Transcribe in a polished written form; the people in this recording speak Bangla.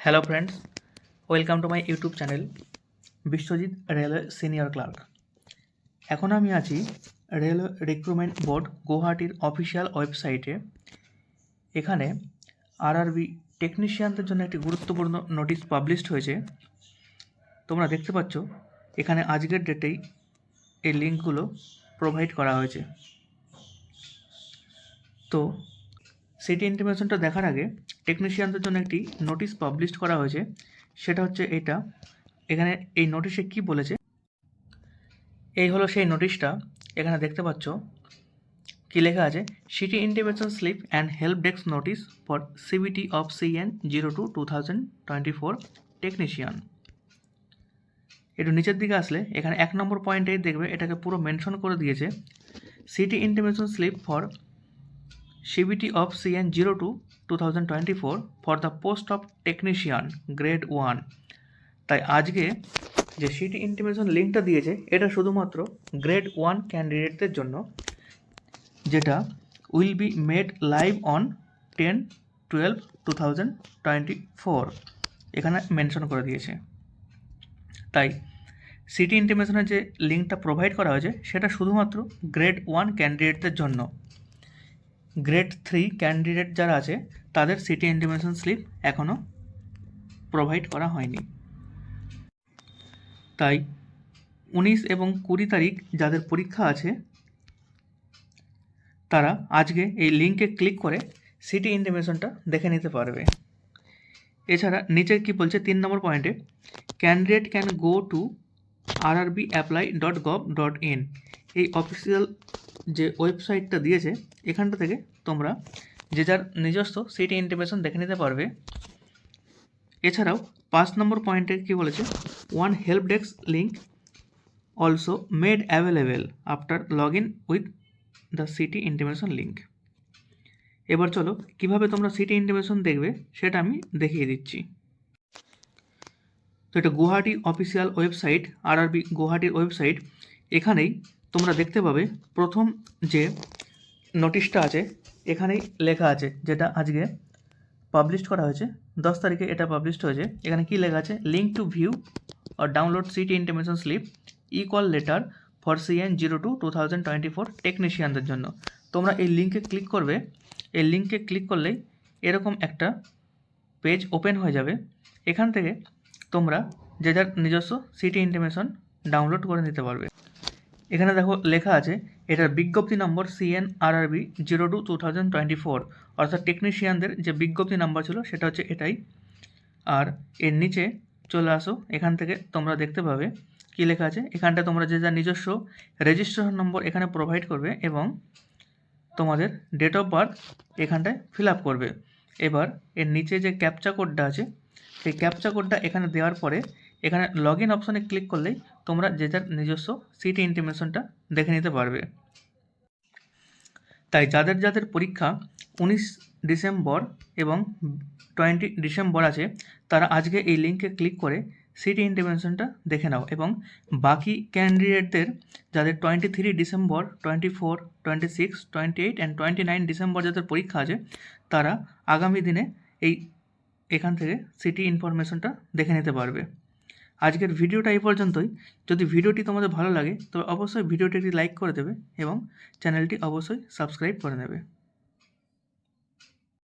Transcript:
Hello friends, welcome to my YouTube channel Biswajit railway senior clerk. এখন আমি আছি রেলওয়ে রিক্রুটমেন্ট বোর্ড গুয়াহাটির অফিসিয়াল ওয়েবসাইটে। এখানে আরআরবি টেকনিশিয়ানদের জন্য একটি গুরুত্বপূর্ণ নোটিশ পাবলিশড হয়েছে। তোমরা দেখতে পাচ্ছ এখানে আজকের ডেটেই এই লিঙ্কগুলো প্রোভাইড করা হয়েছে। তো সিটি ইন্টিমেশনটা দেখার আগে টেকনিশিয়ানদের জন্য একটি নোটিশ পাবলিশ করা হয়েছে, সেটা হচ্ছে এটা। এখানে এই নোটিশে কি বলেছে, এই হলো সেই নোটিশটা। এখানে দেখতে পাচ্ছ কি লেখা আছে, city intimation slip and help desk notice for CBT of CN 02/2024 technician. একটু নিচের দিকে আসলে এখানে 1 নম্বর পয়েন্টেই দেখবে এটাকে পুরো মেনশন করে দিয়েছে, city intimation slip for CBT of CN 02/2024 for the post of technician grade 1। তাই আজকে যে সিটি ইন্টিমেশন লিঙ্কটা দিয়েছে এটা শুধুমাত্র গ্রেড 1 ক্যান্ডিডেটদের জন্য, যেটা will be made live on 10/12/2024 এখানে মেনশন করে দিয়েছে। তাই সিটি ইন্টিমেশনের যে লিঙ্কটা প্রোভাইড করা হয়েছে সেটা শুধুমাত্র গ্রেড 1 ক্যান্ডিডেটদের জন্য। গ্রেড 3 ক্যান্ডিডেট যারা আছে তাদের সিটি ইন্টিমেশন স্লিপ এখনও প্রোভাইড করা হয়নি। তাই 19 এবং 20 তারিখ যাদের পরীক্ষা আছে তারা আজকে এই লিঙ্কে ক্লিক করে সিটি ইন্টিমেশনটা দেখে নিতে পারবে। এছাড়া নিচে কি বলছে 3 নম্বর পয়েন্টে, candidate can go to rrbapply.gov.in। এই অফিসিয়াল যে ওয়েবসাইটটা দিয়েছে এখানটা থেকে তোমরা যে যার নিজস্ব সিটি ইন্টিমেশন দেখে নিতে পারবে। এছাড়াও 5 নম্বর পয়েন্টে কি বলেছে, one help desk link also made available after log in with the city intimation link. এবার চলো কিভাবে তোমরা সিটি ইন্টিমেশন দেখবে সেটা আমি দেখিয়ে দিচ্ছি। তো এটা গুয়াহাটি অফিসিয়াল ওয়েবসাইট, আরআরবি গুয়াহাটির ওয়েবসাইট। এখানেই তোমরা দেখতে পাবে প্রথম যে নোটিশটা আছে এখানেই লেখা আছে, যেটা আজকে পাবলিশ করা হয়েছে 10 তারিখে এটা পাবলিশড হয়েছে। এখানে কি লেখা আছে, লিঙ্ক টু ভিউ আর download city intimation slip e call letter for CN 02/2024 টেকনিশিয়ানদের জন্য। তোমরা এই লিঙ্কে ক্লিক করবে। এই লিঙ্কে ক্লিক করলেই এরকম একটা পেজ ওপেন হয়ে যাবে। এখান থেকে তোমরা যে যার নিজস্ব সিটি ইন্টিমেশন ডাউনলোড করে নিতে পারবে। এখানে দেখো লেখা আছে এটার বিজ্ঞপ্তি নম্বর CN RRB 02/2024, অর্থাৎ টেকনিশিয়ানদের যে বিজ্ঞপ্তি নাম্বার ছিল সেটা হচ্ছে এটাই। আর এর নিচে চলে আসো, এখান থেকে তোমরা দেখতে পাবে কি লেখা আছে। এখানটা তোমরা যে যার নিজস্ব রেজিস্ট্রেশন নম্বর এখানে প্রোভাইড করবে এবং তোমাদের ডেট অফ বার্থ এখানটায় ফিল আপ করবে। এবার এর নিচে যে ক্যাপচা কোডটা আছে সেই ক্যাপচা কোডটা এখানে দেওয়ার পরে এখানে লগ ইন অপশানে ক্লিক করলেই তোমরা যে যার নিজস্ব সিটি ইন্টিমেশনটা দেখে নিতে পারবে। তাই যাদের যাদের পরীক্ষা 19 ডিসেম্বর এবং 20 ডিসেম্বর আছে তারা আজকে এই লিঙ্কে ক্লিক করে সিটি ইন্টিমেশনটা দেখে নাও। এবং বাকি ক্যান্ডিডেটদের যাদের 23 ডিসেম্বর, 24, 26, 28 অ্যান্ড 29 ডিসেম্বর যাদের পরীক্ষা আছে তারা আগামী দিনে এখান থেকে সিটি ইনফরমেশনটা দেখে নিতে পারবে। আজকের ভিডিওটা এই পর্যন্তই। যদি ভিডিওটি তোমাদের ভালো লাগে তবে অবশ্যই ভিডিওটি একটি লাইক করে দেবে এবং চ্যানেলটি অবশ্যই সাবস্ক্রাইব করে নেবে।